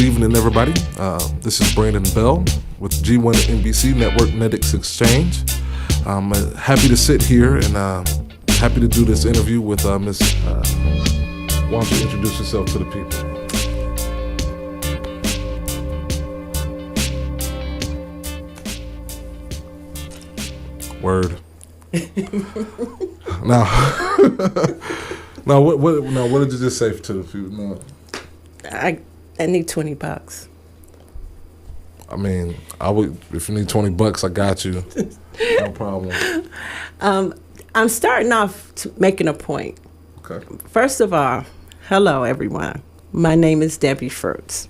evening, everybody. This is Brandon Bell with G1NBC NETEX Exchange. I'm happy to sit here and happy to do this interview with Miss. Why don't you introduce yourself to the people? Word. Now, what did you just say to the people? No. I need $20. I mean, I would. If you need $20, I got you. No problem. I'm starting off making a point. Okay. First of all, hello everyone. My name is Debbie Fruits.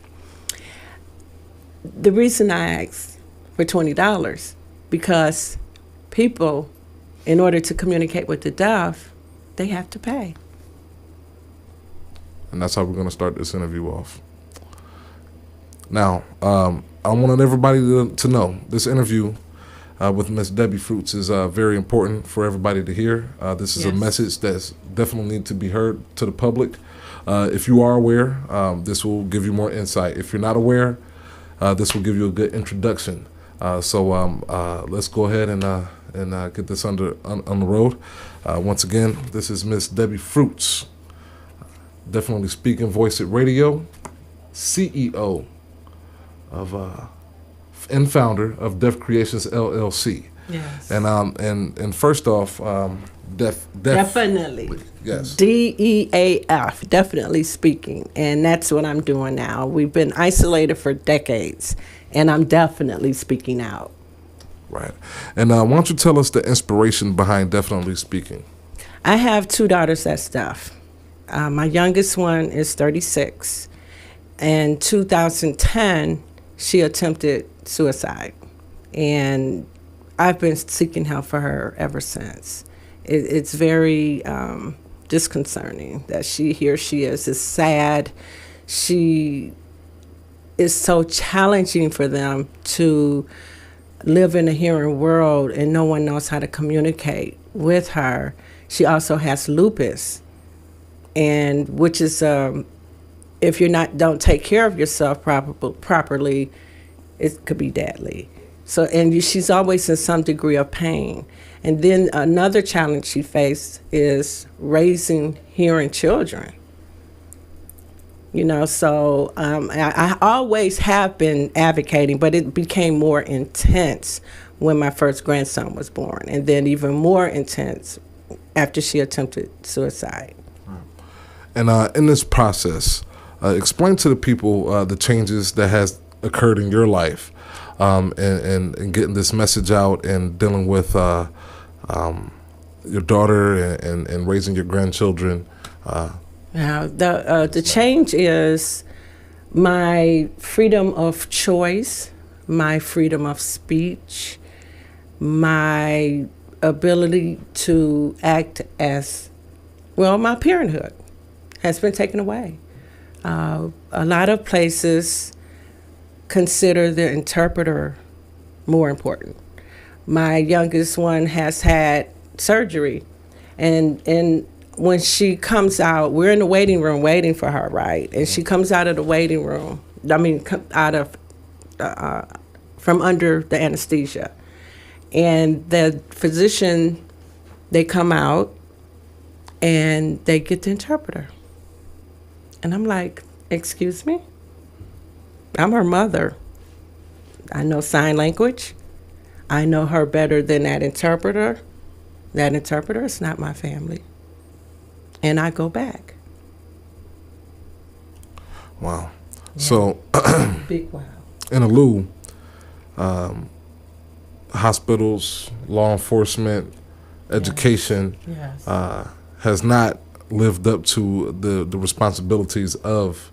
The reason I asked for $20 because people, in order to communicate with the deaf, they have to pay. And that's how we're going to start this interview off. Now, I want everybody to know this interview with Miss Debbie Fruits is very important for everybody to hear. This is a message that's definitely need to be heard to the public. If you are aware, this will give you more insight. If you're not aware, this will give you a good introduction. So let's go ahead and get this on the road. Once again, this is Miss Debbie Fruits, definitely speaking voice at radio, CEO of and founder of Deaf Creations LLC. Yes. And first off, definitely. Yes. DEAF, definitely speaking, and that's what I'm doing now. We've been isolated for decades, and I'm definitely speaking out. Right. And why don't you tell us the inspiration behind Definitely Speaking? I have two daughters that's deaf. My youngest one is 36. In 2010, she attempted suicide. And I've been seeking help for her ever since. It's very disconcerting that here she is. It's sad. She is so challenging for them to live in a hearing world, and no one knows how to communicate with her. She also has lupus, and which is if you don't take care of yourself properly, it could be deadly. So, and she's always in some degree of pain. And then another challenge she faced is raising hearing children. You know, so I always have been advocating, but it became more intense when my first grandson was born, and then even more intense after she attempted suicide. And in this process, explain to the people the changes that has occurred in your life, and getting this message out and dealing with your daughter and raising your grandchildren. Now, the change is my freedom of choice, my freedom of speech, my ability to act as, well, my parenthood has been taken away. A lot of places consider the interpreter more important. My youngest one has had surgery, and when she comes out, we're in the waiting room waiting for her, right? And she comes out of the waiting room, from under the anesthesia. And the physician, they come out and they get the interpreter. And I'm like, excuse me? I'm her mother. I know sign language. I know her better than that interpreter. That interpreter is not my family. And I go back. Wow. Yeah. So, big wow. In Alou, hospitals, law enforcement, education has not lived up to the responsibilities of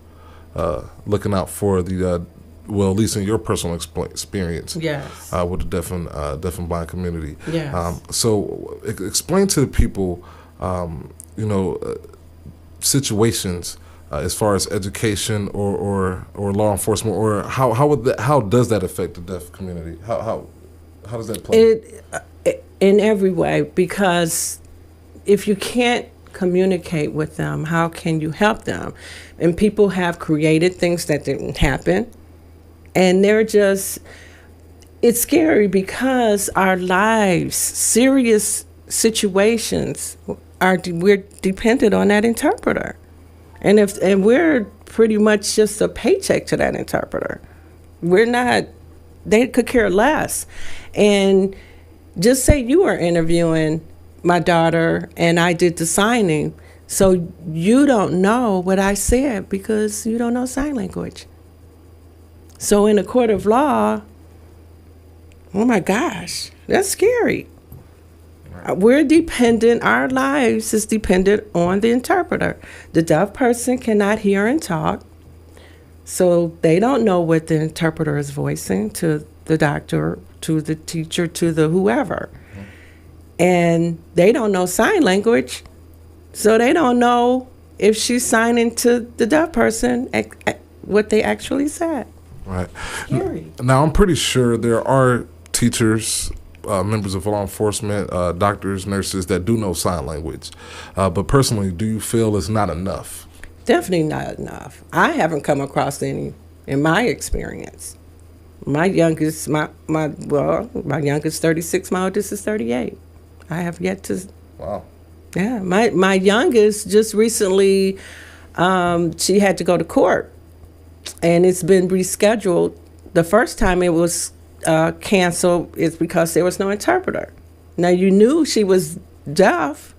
looking out for the, well, at least in your personal experience with the deaf and blind community. Yes. So explain to the people, situations as far as education or law enforcement, or how does that affect the deaf community? How does that play? In every way, because if you can't communicate with them? How can you help them? And people have created things that didn't happen. And it's scary because our lives, serious situations, we're dependent on that interpreter. And we're pretty much just a paycheck to that interpreter. We're not, they could care less. And just say you were interviewing my daughter and I did the signing, so you don't know what I said because you don't know sign language. So in a court of law, oh my gosh, that's scary. We're dependent, our lives is dependent on the interpreter. The deaf person cannot hear and talk, so they don't know what the interpreter is voicing to the doctor, to the teacher, to the whoever. And they don't know sign language, so they don't know if she's signing to the deaf person what they actually said. Right. Scary. Now, I'm pretty sure there are teachers, members of law enforcement, doctors, nurses that do know sign language. But personally, do you feel it's not enough? Definitely not enough. I haven't come across any in my experience. My youngest, my youngest 36, my oldest is 38. I have yet to. Wow. Yeah, my youngest just recently, she had to go to court, and it's been rescheduled. The first time it was canceled is because there was no interpreter. Now you knew she was deaf,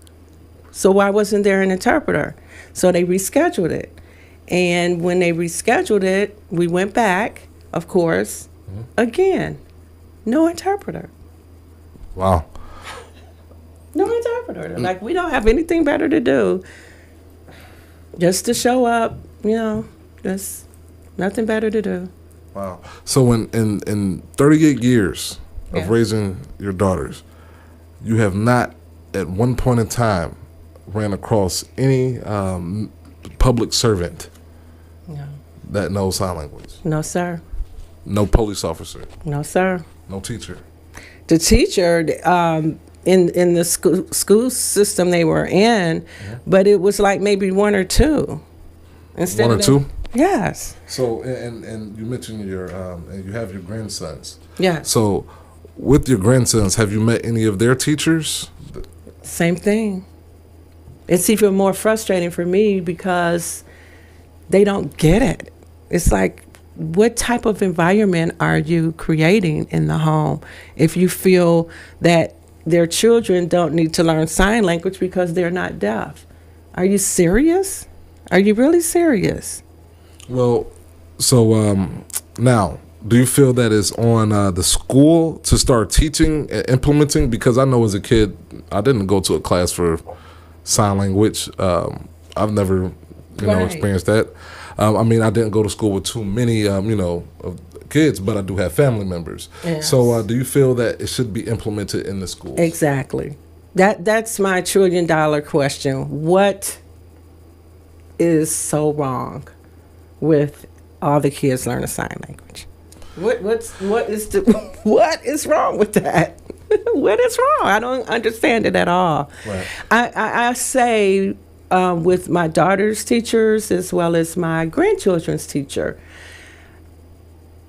so why wasn't there an interpreter? So they rescheduled it, and when they rescheduled it, we went back, of course, again, no interpreter. Wow. No interpreter. Like, we don't have anything better to do. Just to show up, there's nothing better to do. Wow. So in 38 years of raising your daughters, you have not at one point in time ran across any public servant that knows sign language? No, sir. No police officer? No, sir. No teacher? The teacher, in the school system they were in, but it was like maybe one or two. Instead one or two? Yes. So, and you mentioned and you have your grandsons. Yeah. So, with your grandsons, have you met any of their teachers? Same thing. It's even more frustrating for me because they don't get it. It's like, what type of environment are you creating in the home if you feel that their children don't need to learn sign language because they're not deaf? Are you serious? Are you really serious? Well, so now, do you feel that it's on the school to start teaching and implementing? Because I know as a kid, I didn't go to a class for sign language. I've never, experienced that. I mean, I didn't go to school with too many, of kids, but I do have family members. Yes. So do you feel that it should be implemented in the schools? Exactly. That's my $1 trillion question. What is so wrong with all the kids learning sign language? What is wrong with that? What is wrong? I don't understand it at all. Right. I say with my daughter's teachers as well as my grandchildren's teacher,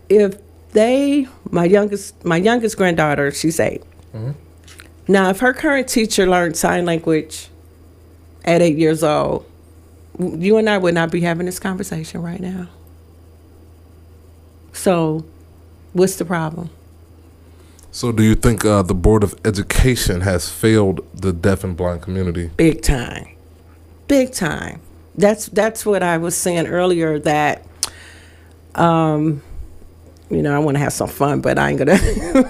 if my youngest granddaughter, she's 8. Mm-hmm. Now, if her current teacher learned sign language at 8 years old, you and I would not be having this conversation right now. So, what's the problem? So, do you think the Board of Education has failed the deaf and blind community? Big time. Big time. That's what I was saying earlier, that I want to have some fun, but I ain't gonna.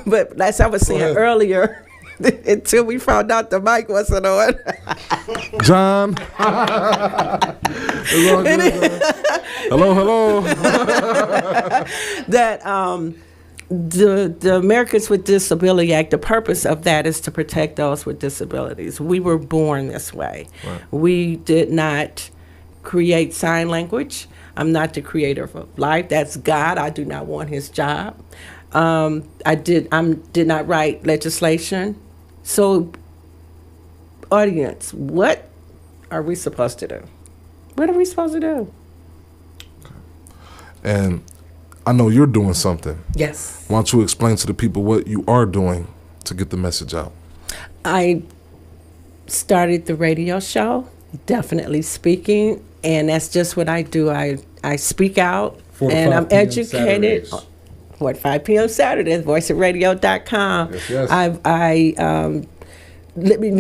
But as I was saying earlier, until we found out the mic wasn't on. John. Hello. That the Americans with Disability Act, the purpose of that is to protect those with disabilities. We were born this way. Right. We did not create sign language. I'm not the creator of life. That's God. I do not want his job. I did not write legislation. So, audience, what are we supposed to do? What are we supposed to do? And I know you're doing something. Yes. Why don't you explain to the people what you are doing to get the message out? I started the radio show, Definitely Speaking, and that's just what I do. I speak out, and I'm educated. 5 p.m. Saturdays, voiceofradio.com. Yes.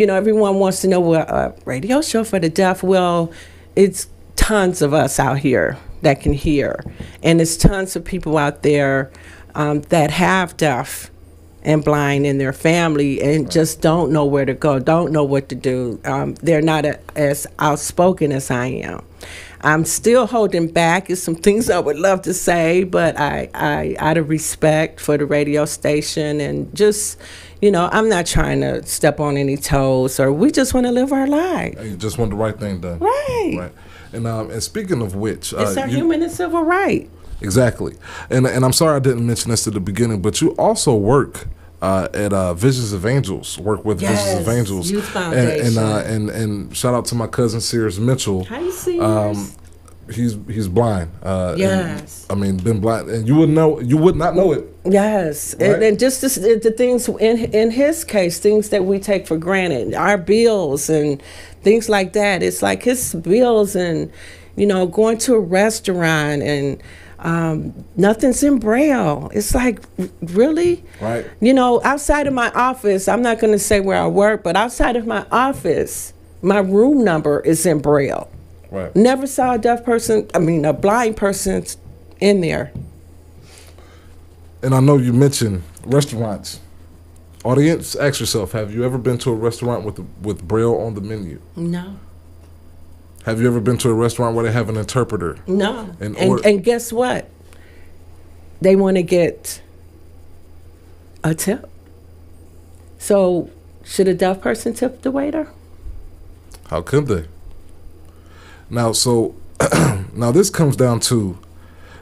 Everyone wants to know what a radio show for the deaf. Well, it's tons of us out here that can hear, and there's tons of people out there that have deaf and blind in their family and just don't know where to go, don't know what to do. They're not as outspoken as I am. I'm still holding back. There's some things I would love to say, but I out of respect for the radio station and just, I'm not trying to step on any toes, or we just want to live our life. You just want the right thing done. Right. And speaking of which, it's our human and civil right. Exactly. And I'm sorry I didn't mention this at the beginning, but you also work at Visions of Angels, Visions of Angels. Youth Foundation. And shout out to my cousin Sears Mitchell. How you see He's blind. Yes. Been blind, and you would not know it. Yes, right? and just the things in his case, things that we take for granted, our bills and things like that. It's like his bills and going to a restaurant and nothing's in Braille. It's like, really? Right. Outside of my office, I'm not going to say where I work, but outside of my office, my room number is in Braille. Right. Never saw a blind person in there. And I know you mentioned restaurants. Audience, ask yourself, have you ever been to a restaurant with Braille on the menu? No. Have you ever been to a restaurant where they have an interpreter? No. And guess what? They want to get a tip. So should a deaf person tip the waiter? How could they? Now this comes down to,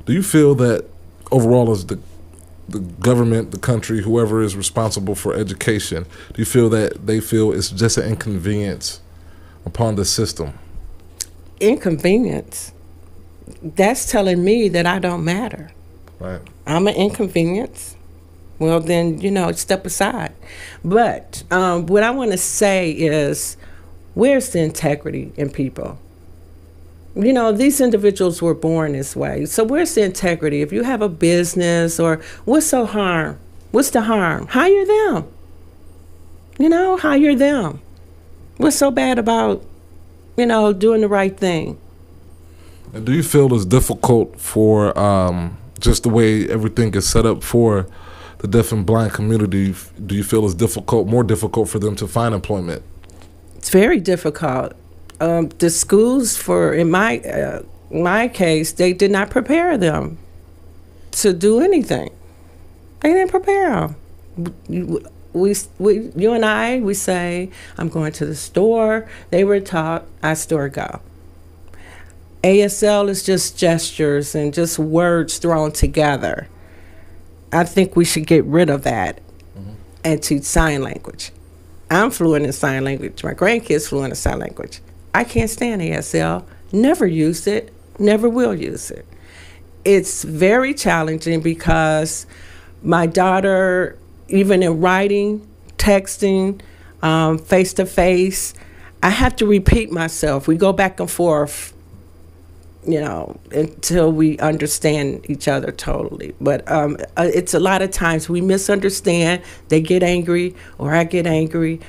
do you feel that overall as the government, the country, whoever is responsible for education, do you feel that they feel it's just an inconvenience upon the system? Inconvenience? That's telling me that I don't matter. Right. I'm an inconvenience. Well, then, step aside. But what I want to say is, where's the integrity in people? These individuals were born this way. So where's the integrity? If you have a business, or what's the harm? Hire them. Hire them. What's so bad about, doing the right thing? And do you feel it's difficult for just the way everything is set up for the deaf and blind community? Do you feel it's more difficult for them to find employment? It's very difficult. The schools, in my case, they did not prepare them to do anything. They didn't prepare them. You and I, we say, I'm going to the store. They were taught, I store go. ASL is just gestures and just words thrown together. I think we should get rid of that and teach sign language. I'm fluent in sign language. My grandkids fluent in sign language. I can't stand ASL. Never used it. Never will use it. It's very challenging because my daughter, even in writing, texting, face-to-face, I have to repeat myself. We go back and forth, until we understand each other totally. But it's a lot of times we misunderstand. They get angry, or I get angry,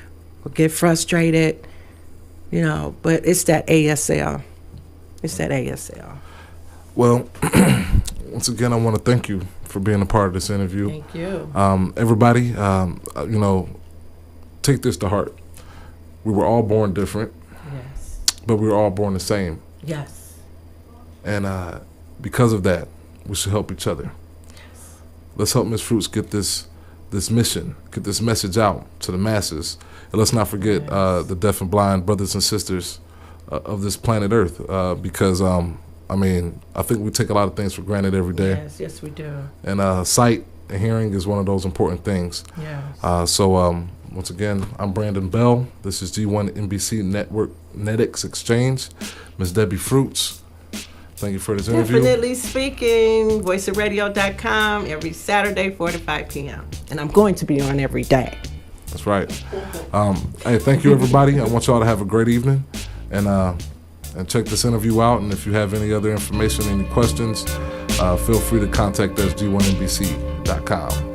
or get frustrated. But it's that ASL. It's that ASL. Well, once again, I want to thank you for being a part of this interview. Thank you. Everybody, take this to heart. We were all born different. Yes. But we were all born the same. Yes. And because of that, we should help each other. Yes. Let's help Ms. Fruits get this mission, get this message out to the masses. And let's not forget the deaf and blind brothers and sisters of this planet Earth, because I think we take a lot of things for granted every day. Yes, we do. And sight Yes. is one of those important things. Yes. Once again, I'm Brandon Bell. This is G1NBC NETEX Exchange. Ms. Debbie Fruits, thank you for this interview. Definitely Speaking, voiceofradio.com, every Saturday, 4 to 5 p.m. And I'm going to be on every day. That's right. Hey, thank you, everybody. I want y'all to have a great evening, and check this interview out. And if you have any other information, any questions, feel free to contact us, G1NBC.com.